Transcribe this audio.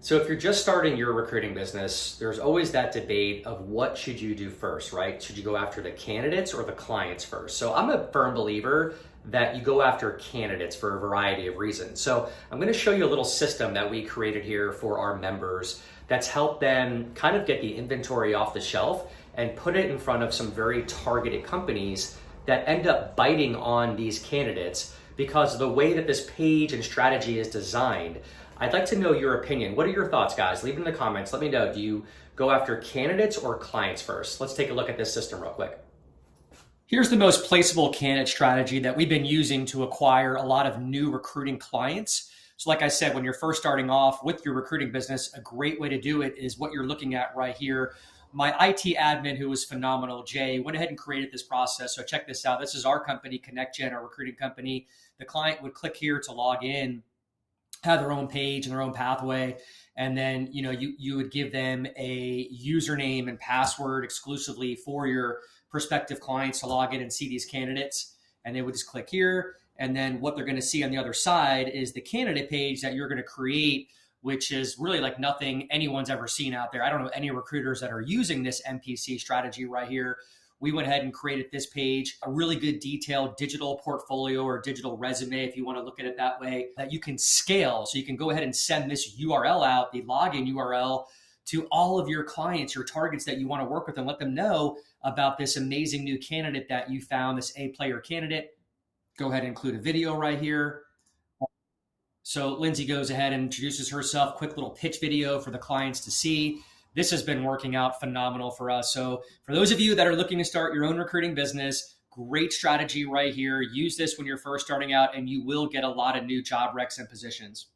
So if you're just starting your recruiting business, there's always that debate of what should you do first, right? Should you go after the candidates or the clients first? So I'm a firm believer that you go after candidates for a variety of reasons. So I'm going to show you a little system that we created here for our members that's helped them kind of get the inventory off the shelf and put it in front of some very targeted companies that end up biting on these candidates because of the way that this page and strategy is designed. I'd like to know your opinion. What are your thoughts, guys? Leave it in the comments. Let me know. Do you go after candidates or clients first? Let's take a look at this system real quick. Here's the most placeable candidate strategy that we've been using to acquire a lot of new recruiting clients. So like I said, when you're first starting off with your recruiting business, a great way to do it is what you're looking at right here. My IT admin, who was phenomenal, Jay, went ahead and created this process. So check this out. This is our company, ConnectGen, our recruiting company. The client would click here to log in, have their own page and their own pathway. And then, you would give them a username and password exclusively for your prospective clients to log in and see these candidates. And they would just click here. And then what they're going to see on the other side is the candidate page that you're going to create, which is really like nothing anyone's ever seen out there. I don't know any recruiters that are using this MPC strategy right here. We went ahead and created this page, a really good detailed digital portfolio or digital resume, if you want to look at it that way, that you can scale. So you can go ahead and send this URL out, the login URL, to all of your clients, your targets that you want to work with, and let them know about this amazing new candidate that you found, this A-player candidate. Go ahead and include a video right here. So Lindsay goes ahead and introduces herself, quick little pitch video for the clients to see. This has been working out phenomenal for us. So for those of you that are looking to start your own recruiting business, great strategy right here. Use this when you're first starting out and you will get a lot of new job recs and positions.